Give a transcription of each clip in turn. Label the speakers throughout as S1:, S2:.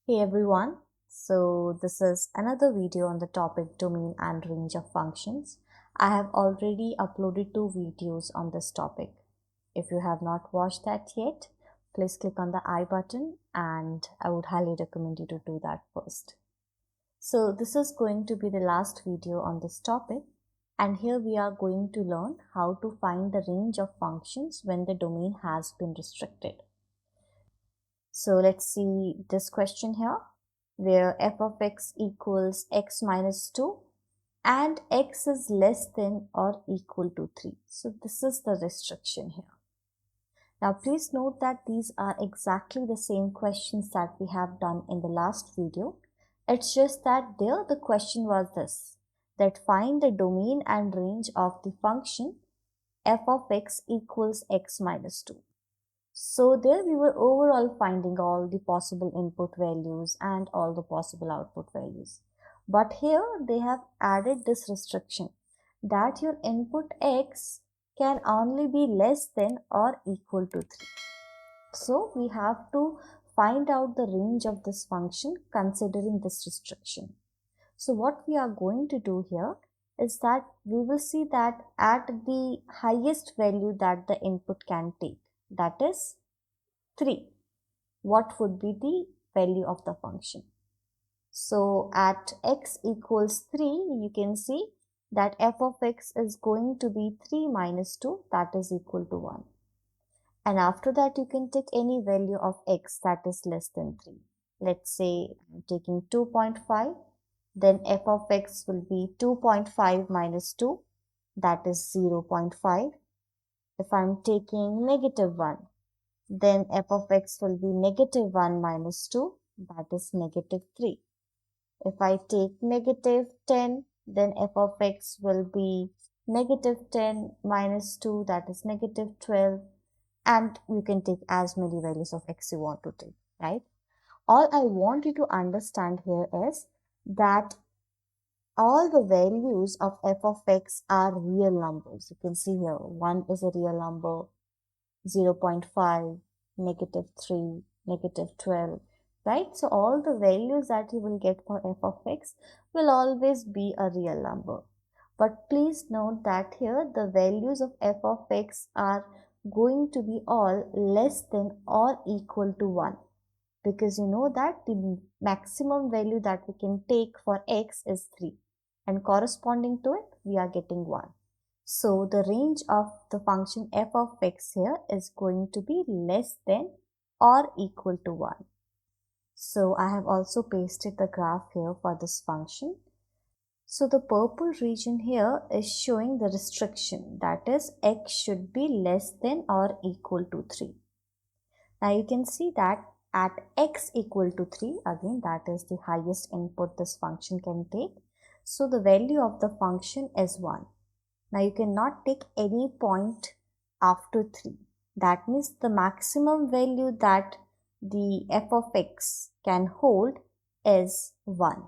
S1: Hey everyone, so this is another video on the topic domain and range of functions. I have already uploaded 2 videos on this topic. If you have not watched that yet, please click on the I button and I would highly recommend you to do that first. So this is going to be the last video on this topic, and here we are going to learn how to find the range of functions when the domain has been restricted. So let's see this question here, where f of x equals x minus 2 and x is less than or equal to 3. So this is the restriction here. Now please note that these are exactly the same questions that we have done in the last video. It's just that there the question was this, that find the domain and range of the function f of x equals x minus 2. So there we were overall finding all the possible input values and all the possible output values. But here they have added this restriction that your input x can only be less than or equal to 3. So we have to find out the range of this function considering this restriction. So what we are going to do here is that we will see that at the highest value that the input can take, that is 3, what would be the value of the function? So at x equals 3, you can see that f of x is going to be 3 minus 2, that is equal to 1. And after that, you can take any value of x that is less than 3. Let's say I'm taking 2.5, then f of x will be 2.5 minus 2, that is 0.5. If I'm taking negative 1, then f of x will be negative 1 minus 2, that is negative 3. If I take negative 10, then f of x will be negative 10 minus 2, that is negative 12. And you can take as many values of x you want to take, right? All I want you to understand here is that all the values of f of x are real numbers. You can see here, 1 is a real number, 0.5, negative 3, negative 12, right? So all the values that you will get for f of x will always be a real number. But please note that here the values of f of x are going to be all less than or equal to 1, because you know that the maximum value that we can take for x is 3, and corresponding to it we are getting 1. So the range of the function f of x here is going to be less than or equal to 1. So I have also pasted the graph here for this function. So the purple region here is showing the restriction, that is x should be less than or equal to 3. Now you can see that at x equal to 3, again that is the highest input this function can take. So the value of the function is 1. Now you cannot take any point after 3. That means the maximum value that the f of x can hold is 1.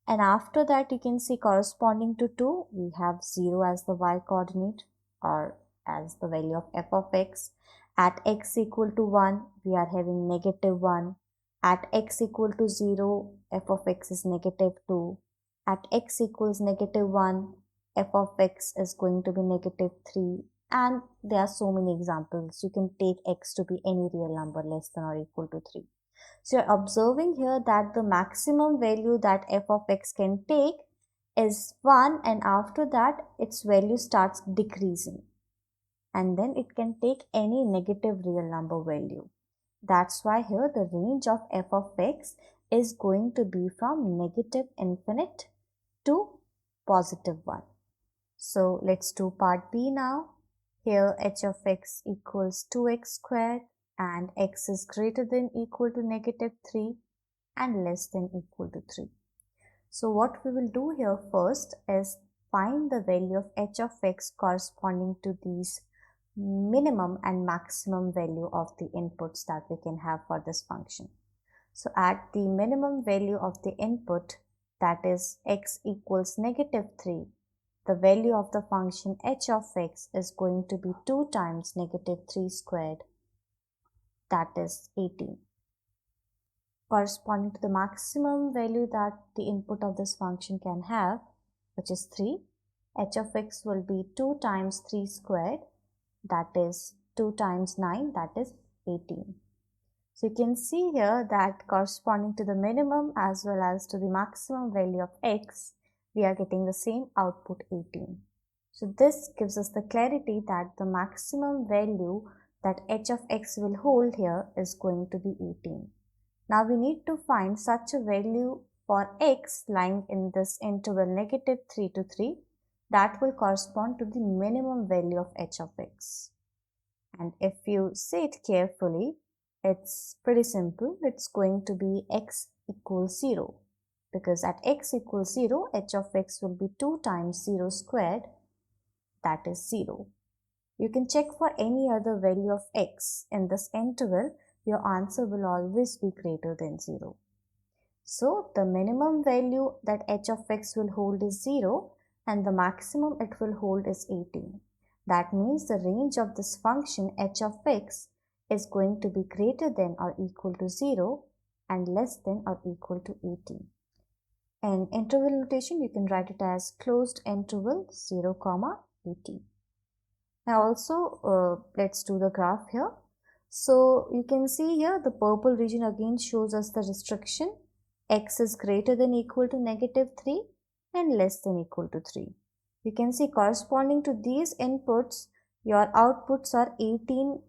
S1: And after that you can see corresponding to 2, we have 0 as the y coordinate or as the value of f of x. At x equal to 1, we are having negative 1. At x equal to 0, f of x is negative 2. At x equals negative 1, f of x is going to be negative 3, and there are so many examples. You can take x to be any real number less than or equal to 3. So you're observing here that the maximum value that f of x can take is 1, and after that its value starts decreasing, and then it can take any negative real number value. That's why here the range of f of x is going to be from negative infinite to positive 1. So let's do part B now. Here h of x equals 2x squared and x is greater than equal to negative 3 and less than equal to 3. So what we will do here first is find the value of h of x corresponding to these minimum and maximum value of the inputs that we can have for this function. So at the minimum value of the input, that is x equals negative 3, the value of the function h of x is going to be 2 times negative 3 squared, that is 18. corresponding to the maximum value that the input of this function can have, which is 3, h of x will be 2 times 3 squared, that is 2 times 9, that is 18. So you can see here that corresponding to the minimum as well as to the maximum value of x, we are getting the same output 18. So this gives us the clarity that the maximum value that h of x will hold here is going to be 18. Now we need to find such a value for x lying in this interval negative 3 to 3 that will correspond to the minimum value of h of x. And if you say it carefully, it's pretty simple. It's going to be x equals 0, because at x equals 0, h of x will be 2 times 0 squared, that is 0. You can check for any other value of x in this interval, your answer will always be greater than 0. So the minimum value that h of x will hold is 0 and the maximum it will hold is 18. That means the range of this function h of x is going to be greater than or equal to 0 and less than or equal to 18. In interval notation, you can write it as closed interval 0, 18. Now also let's do the graph here. So you can see here the purple region again shows us the restriction. X is greater than equal to negative 3 and less than equal to 3. You can see corresponding to these inputs, your outputs are 18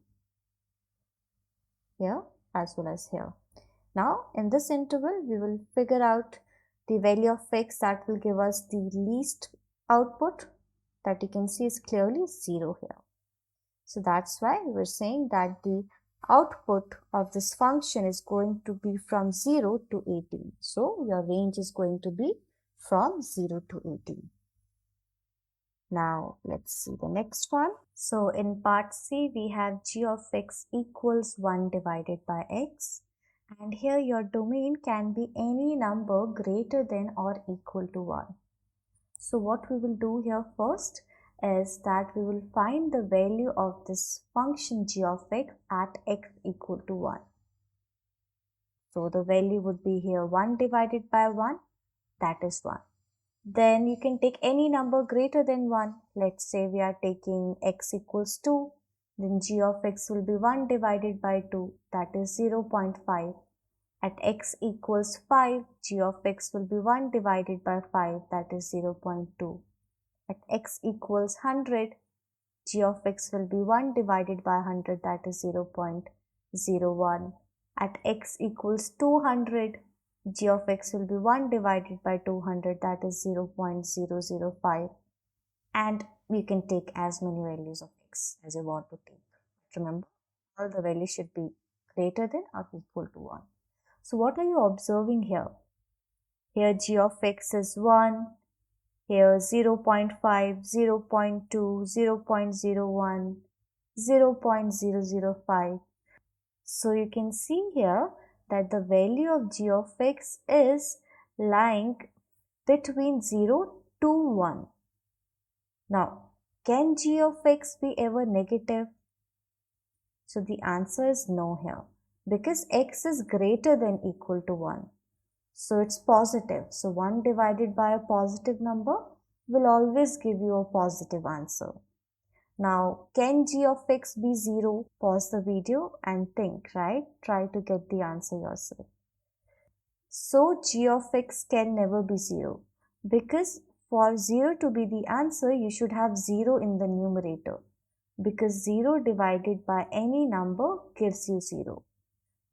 S1: here as well as here. Now in this interval, we will figure out the value of x that will give us the least output, that you can see is clearly 0 here. So that's why we're saying that the output of this function is going to be from 0 to 18. So your range is going to be from 0 to 18. Now let's see the next one. So in part C, we have g of x equals 1 divided by x. And here your domain can be any number greater than or equal to 1. So what we will do here first is that we will find the value of this function g of x at x equal to 1. So the value would be here 1 divided by 1, that is 1. Then you can take any number greater than 1. Let's say we are taking x equals 2. Then g of x will be 1 divided by 2, that is 0.5. At x equals 5, g of x will be 1 divided by 5, that is 0.2. At x equals 100, g of x will be 1 divided by 100, that is 0.01. At x equals 200, g of x will be 1 divided by 200, that is 0.005. And you can take as many values of x as you want to take. Remember, all the values should be greater than or equal to 1. So what are you observing here? Here g of x is 1, here 0.5, 0.2, 0.01, 0.005. So you can see here that the value of g of x is lying between 0 to 1. Now, can g of x be ever negative? So the answer is no here, because x is greater than equal to 1. So it's positive. So 1 divided by a positive number will always give you a positive answer. Now, can g of x be 0? Pause the video and think, right? Try to get the answer yourself. So g of x can never be 0, because for 0 to be the answer, you should have 0 in the numerator, because 0 divided by any number gives you 0.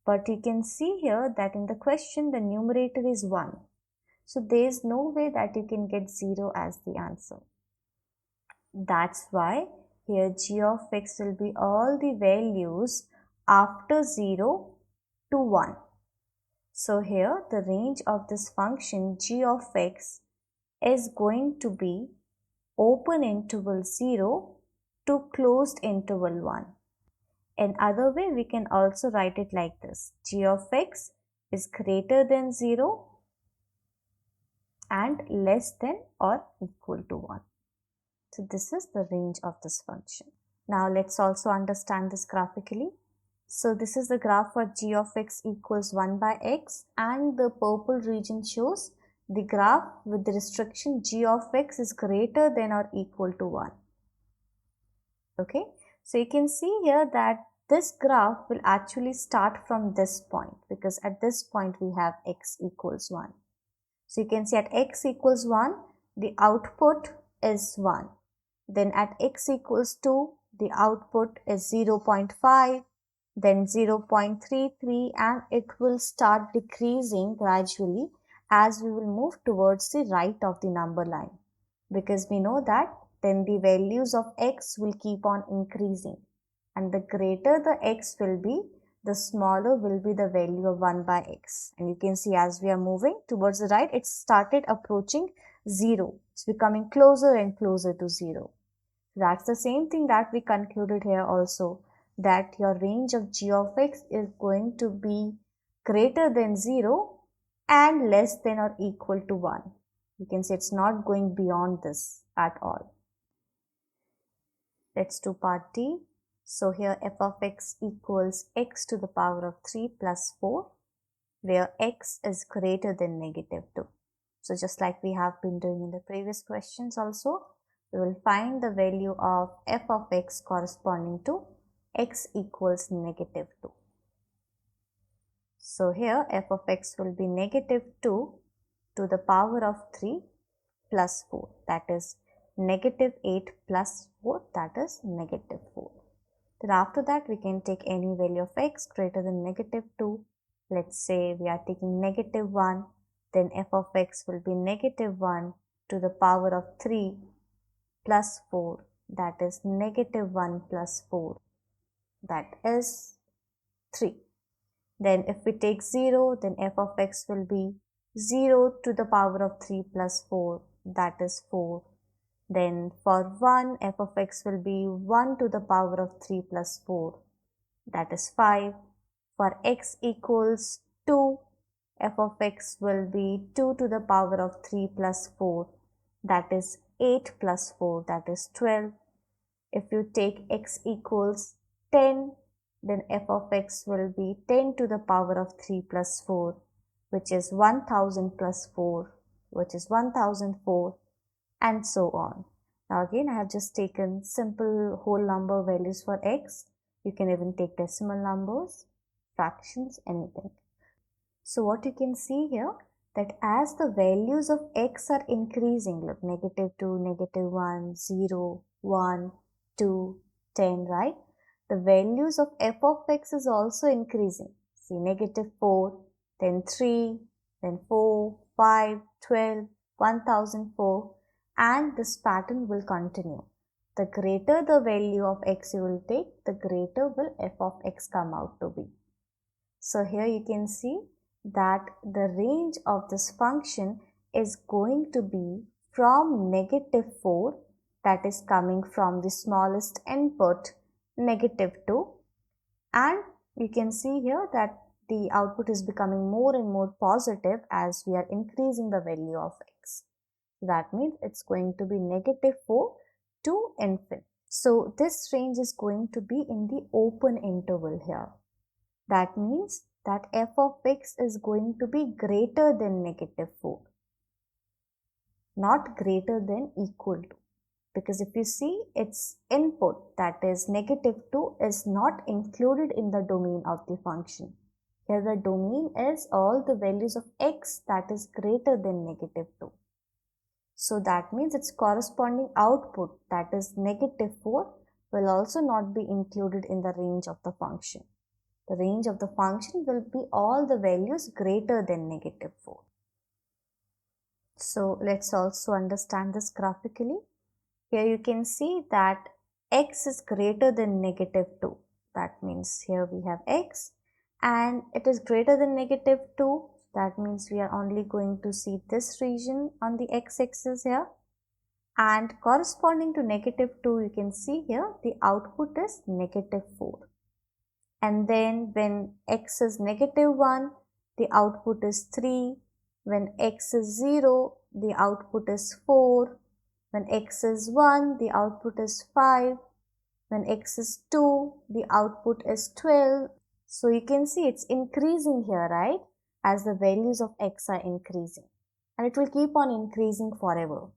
S1: But you can see here that in the question, the numerator is 1. So there is no way that you can get 0 as the answer. That's why here g of x will be all the values after 0 to 1. So here the range of this function g of x is going to be open interval 0 to closed interval 1. In other way, we can also write it like this. G of x is greater than 0 and less than or equal to 1. So this is the range of this function. Now let's also understand this graphically. So this is the graph for g of x equals 1 by x, and the purple region shows the graph with the restriction g of x is greater than or equal to 1. Okay, so you can see here that this graph will actually start from this point, because at this point we have x equals 1. So you can see at x equals 1, the output is 1. Then at x equals 2, the output is 0.5, then 0.33, and it will start decreasing gradually as we will move towards the right of the number line, because we know that then the values of x will keep on increasing, and the greater the x will be, the smaller will be the value of 1 by x. And you can see as we are moving towards the right, it started approaching 0. It's becoming closer and closer to 0. That's the same thing that we concluded here also, that your range of g of x is going to be greater than 0 and less than or equal to 1. You can see it's not going beyond this at all. Let's do part D. So here f of x equals x to the power of 3 plus 4, where x is greater than negative 2. So just like we have been doing in the previous questions also, we will find the value of f of x corresponding to x equals negative 2. So here f of x will be negative 2 to the power of 3 plus 4, that is negative 8 plus 4, that is negative 4. Then after that we can take any value of x greater than negative 2. Let's say we are taking negative 1, then f of x will be negative 1 to the power of 3 plus 4, that is negative 1 plus 4, that is 3. Then if we take 0, then f of x will be 0 to the power of 3 plus 4, that is 4. Then for 1, f of x will be 1 to the power of 3 plus 4, that is 5. For x equals 2, f of x will be 2 to the power of 3 plus 4, that is 8 plus 4, that is 12. If you take x equals 10, then f of x will be 10 to the power of 3 plus 4, which is 1000 plus 4, which is 1004, and so on. Now again, I have just taken simple whole number values for x. You can even take decimal numbers, fractions, anything. So what you can see here, that as the values of x are increasing, look, negative 2, negative 1, 0, 1, 2, 10, right? The values of f of x is also increasing. See, negative 4, then 3, then 4, 5, 12, 1004, and this pattern will continue. The greater the value of x you will take, the greater will f of x come out to be. So here you can see that the range of this function is going to be from negative 4, that is coming from the smallest input, negative 2, and you can see here that the output is becoming more and more positive as we are increasing the value of x. That means it's going to be negative 4 to infinite. So this range is going to be in the open interval here. That means that f of x is going to be greater than negative 4, not greater than equal to. Because if you see, its input, that is negative 2, is not included in the domain of the function. Here the domain is all the values of x that is greater than negative 2. So that means its corresponding output, that is negative 4, will also not be included in the range of the function. The range of the function will be all the values greater than negative 4. So let's also understand this graphically. Here you can see that x is greater than negative 2. That means here we have x and it is greater than negative 2. That means we are only going to see this region on the x-axis here. And corresponding to negative 2, you can see here the output is negative 4. And then when x is negative 1, the output is 3. When x is 0, the output is 4. When x is 1, the output is 5. When x is 2, the output is 12. So you can see it's increasing here, right? As the values of x are increasing. And it will keep on increasing forever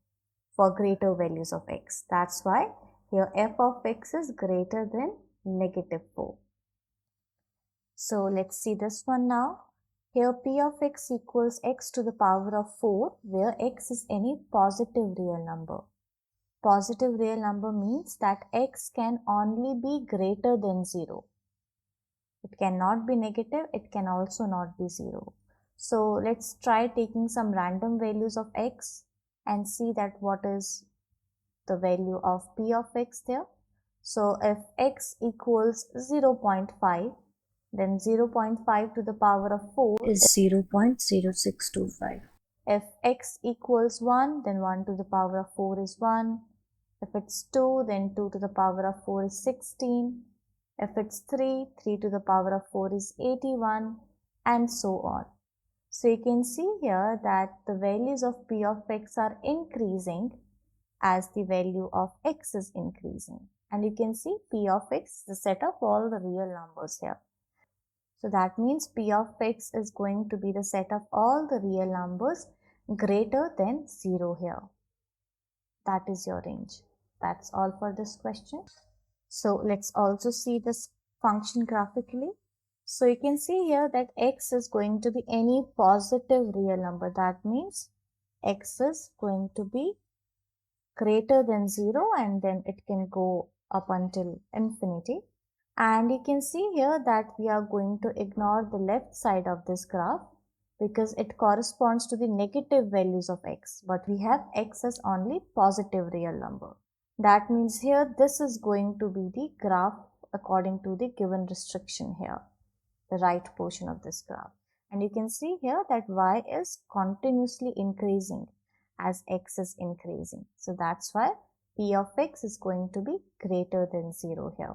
S1: for greater values of x. That's why here f of x is greater than -4. So let's see this one now. Here p of x equals x to the power of 4, where x is any positive real number. Positive real number means that x can only be greater than 0. It cannot be negative, it can also not be 0. So let's try taking some random values of x and see that what is the value of p of x there. So if x equals 0.5, then 0.5 to the power of 4 is 0.0625. If x equals 1, then 1 to the power of 4 is 1. If it's 2, then 2 to the power of 4 is 16. If it's 3, 3 to the power of 4 is 81, and so on. So you can see here that the values of p of x are increasing as the value of x is increasing. And you can see p of x is the set of all the real numbers here. So that means p of x is going to be the set of all the real numbers greater than 0 here. That is your range. That's all for this question. So let's also see this function graphically. So you can see here that x is going to be any positive real number. That means x is going to be greater than 0 and then it can go up until infinity. And you can see here that we are going to ignore the left side of this graph because it corresponds to the negative values of x, but we have x as only positive real number. That means here this is going to be the graph according to the given restriction here, the right portion of this graph. And you can see here that y is continuously increasing as x is increasing. So that's why p of x is going to be greater than 0 here.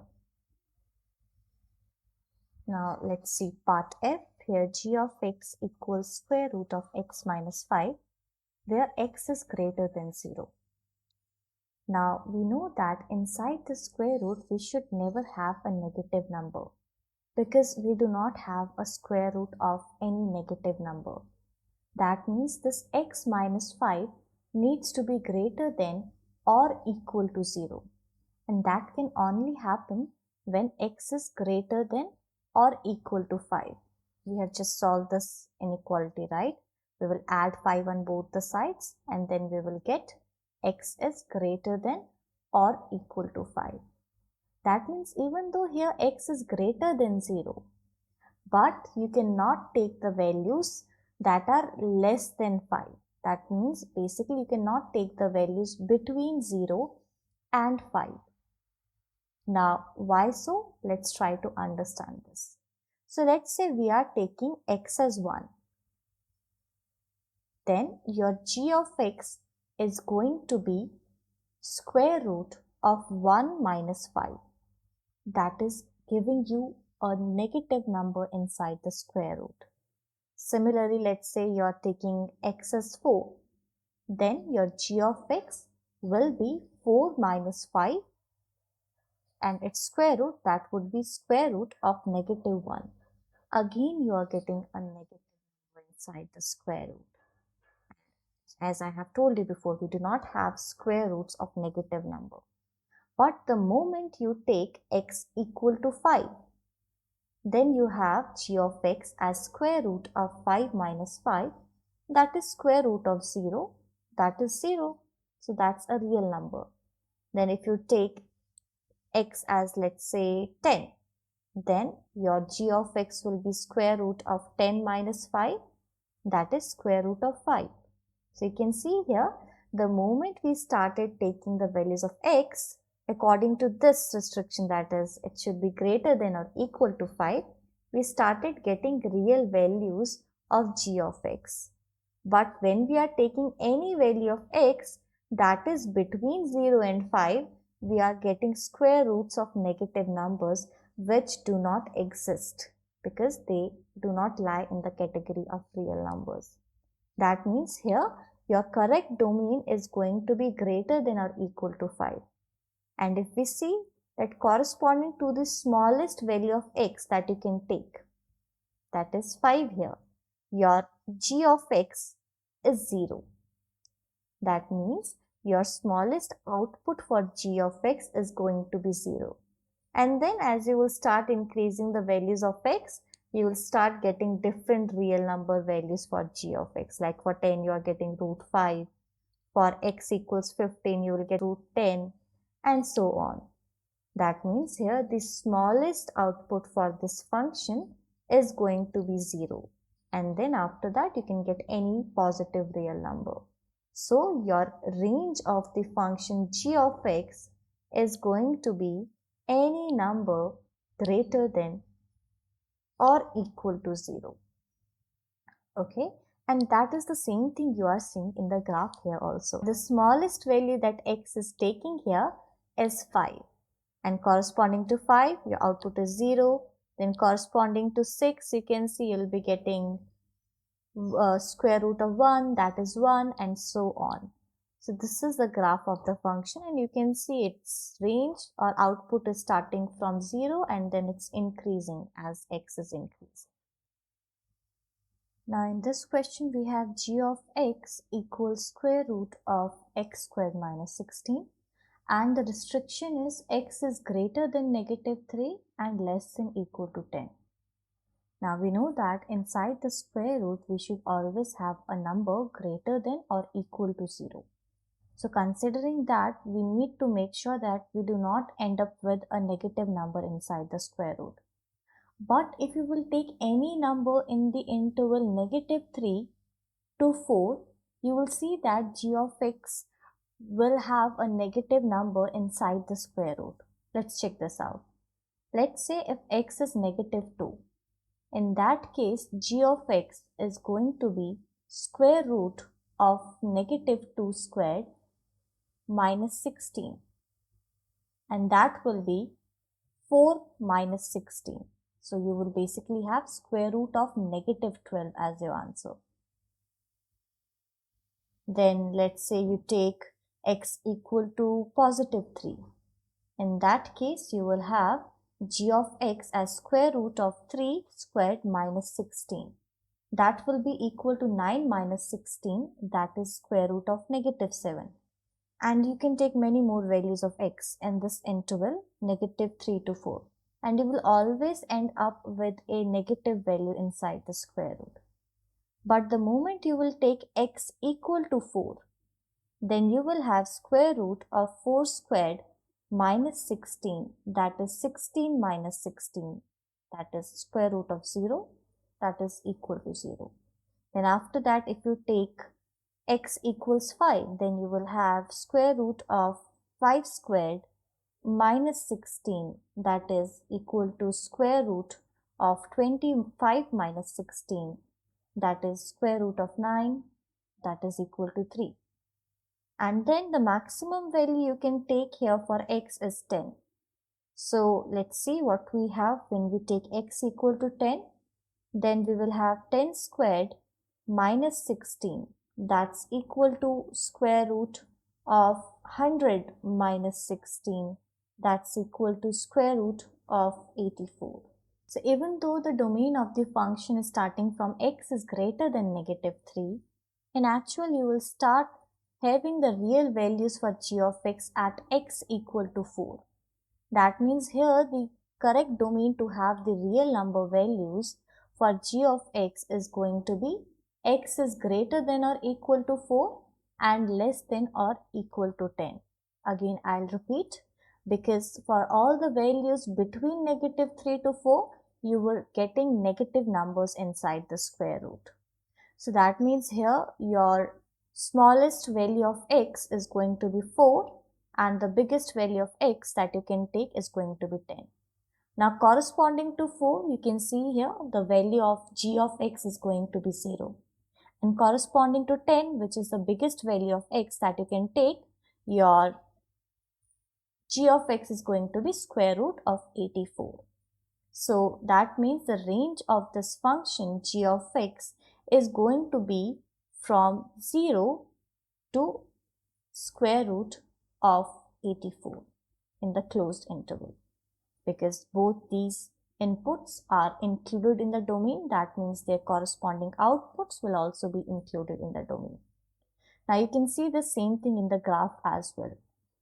S1: Now let's see part F. Here g of x equals square root of x minus 5, where x is greater than 0. Now we know that inside the square root we should never have a negative number because we do not have a square root of any negative number. That means this x minus 5 needs to be greater than or equal to 0. And that can only happen when x is greater than or equal to 5. We have just solved this inequality, right? We will add 5 on both the sides and then we will get x is greater than or equal to 5. That means even though here x is greater than 0, but you cannot take the values that are less than 5. That means basically you cannot take the values between 0 and 5. Now why so? Let's try to understand this. So let's say we are taking x as 1. Then your g of x is going to be square root of 1 minus 5. That is giving you a negative number inside the square root. Similarly, let's say you are taking x as 4. Then your g of x will be 4 minus 5 and its square root, that would be square root of negative 1. Again you are getting a negative number inside the square root. As I have told you before, we do not have square roots of negative number. But the moment you take x equal to 5, then you have g of x as square root of 5 minus 5, that is square root of 0, that is 0. So that's a real number. Then if you take x as let's say 10, then your g of x will be square root of 10 minus 5, that is square root of 5. So you can see here, the moment we started taking the values of x according to this restriction, that is it should be greater than or equal to 5, we started getting real values of g of x. But when we are taking any value of x that is between 0 and 5, we are getting square roots of negative numbers which do not exist because they do not lie in the category of real numbers. That means here your correct domain is going to be greater than or equal to 5. And if we see that corresponding to the smallest value of x that you can take, that is 5 here, your g of x is 0. That means your smallest output for g of x is going to be 0. And then as you will start increasing the values of x, you will start getting different real number values for g of x. Like for 10, you are getting root 5. For x equals 15, you will get root 10, and so on. That means here the smallest output for this function is going to be 0. And then after that, you can get any positive real number. So your range of the function g of x is going to be any number greater than or equal to 0. Okay, and that is the same thing you are seeing in the graph here also. The smallest value that x is taking here is 5, and corresponding to 5 your output is 0. Then corresponding to 6, you can see you'll be getting square root of 1, that is 1, and so on. So this is the graph of the function, and you can see its range or output is starting from 0 and then it's increasing as x is increasing. Now in this question we have g of x equals square root of x squared minus 16, and the restriction is x is greater than negative 3 and less than equal to 10. Now we know that inside the square root we should always have a number greater than or equal to 0. So considering that, we need to make sure that we do not end up with a negative number inside the square root. But if you will take any number in the interval negative 3 to 4, you will see that g of x will have a negative number inside the square root. Let's check this out. Let's say if x is negative 2. In that case, g of x is going to be square root of negative 2 squared minus 16, and that will be 4 minus 16. So you will basically have square root of negative 12 as your answer. Then let's say you take x equal to positive 3. In that case, you will have g of x as square root of 3 squared minus 16. That will be equal to 9 minus 16, that is square root of negative 7. And you can take many more values of x in this interval, negative 3 to 4. And you will always end up with a negative value inside the square root. But the moment you will take x equal to 4, then you will have square root of 4 squared minus 16, that is 16 minus 16, that is square root of 0, that is equal to 0. Then after that, if you take x equals 5, then you will have square root of 5 squared minus 16, that is equal to square root of 25 minus 16, that is square root of 9, that is equal to 3. And then the maximum value you can take here for x is 10. So let's see what we have when we take x equal to 10. Then we will have 10 squared minus 16, that's equal to square root of 100 minus 16, that's equal to square root of 84. So even though the domain of the function is starting from x is greater than negative 3, in actual you will start having the real values for g of x at x equal to 4. That means here the correct domain to have the real number values for g of x is going to be x is greater than or equal to 4 and less than or equal to 10. Again, I'll repeat, because for all the values between negative 3 to 4, you were getting negative numbers inside the square root. So that means here your smallest value of x is going to be 4 and the biggest value of x that you can take is going to be 10. Now corresponding to 4, you can see here the value of g of x is going to be 0. And corresponding to 10, which is the biggest value of x that you can take, your g of x is going to be square root of 84. So that means the range of this function g of x is going to be from 0 to square root of 84. in the closed interval. Because both these inputs are included in the domain, that means their corresponding outputs will also be included in the domain. Now you can see the same thing in the graph as well.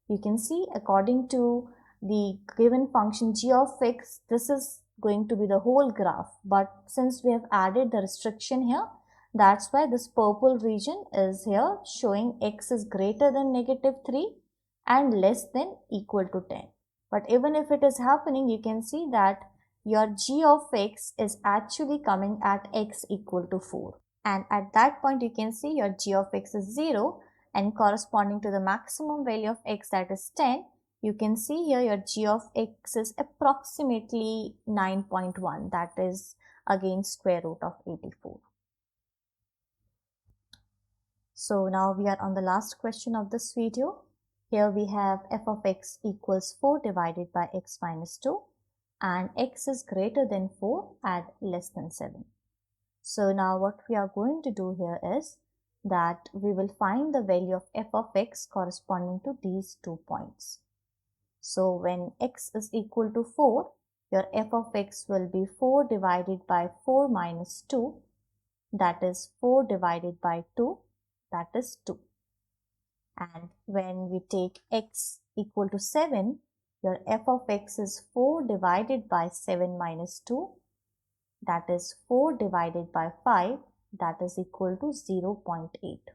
S1: You can see according to the given function g of x, this is going to be the whole graph, but since we have added the restriction here, that's why this purple region is here showing x is greater than -3 and less than equal to 10. But even if it is happening, you can see that your g of x is actually coming at x equal to 4. And at that point you can see your g of x is 0, and corresponding to the maximum value of x, that is 10, you can see here your g of x is approximately 9.1, that is again square root of 84. So now we are on the last question of this video. Here we have f of x equals 4 divided by x minus 2, and x is greater than 4 and less than 7. So now what we are going to do here is that we will find the value of f of x corresponding to these 2 points. So when x is equal to 4, your f of x will be 4 divided by 4 minus 2, that is 4 divided by 2, that is 2. And when we take x equal to 7, your f of x is 4 divided by 7 minus 2, that is 4 divided by 5, that is equal to 0.8.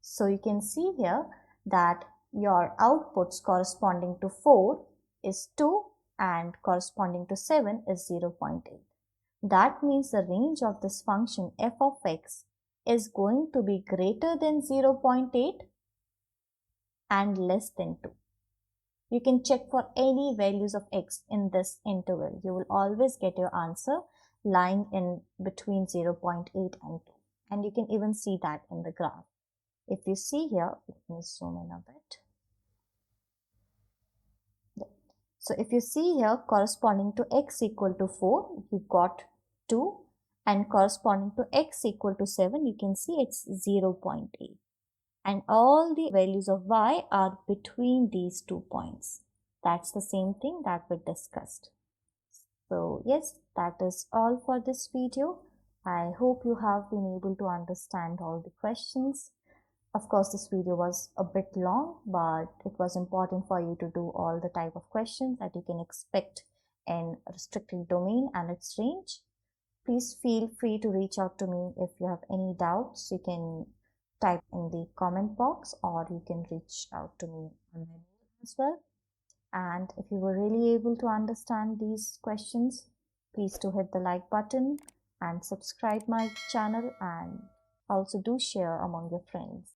S1: So you can see here that your outputs corresponding to 4 is 2 and corresponding to 7 is 0.8. That means the range of this function f of x is going to be greater than 0.8 and less than 2. You can check for any values of x in this interval. You will always get your answer lying in between 0.8 and 2. And you can even see that in the graph. If you see here, let me zoom in a bit. So if you see here, corresponding to x equal to 4, you got 2. And corresponding to x equal to 7, you can see it's 0.8. And all the values of y are between these 2 points. That's the same thing that we discussed. So yes, that is all for this video. I hope you have been able to understand all the questions. Of course, this video was a bit long, but it was important for you to do all the type of questions that you can expect in restricted domain and its range. Please feel free to reach out to me if you have any doubts. You can type in the comment box, or you can reach out to me on my mail as well. And if you were really able to understand these questions, please do hit the like button and subscribe my channel, and also do share among your friends.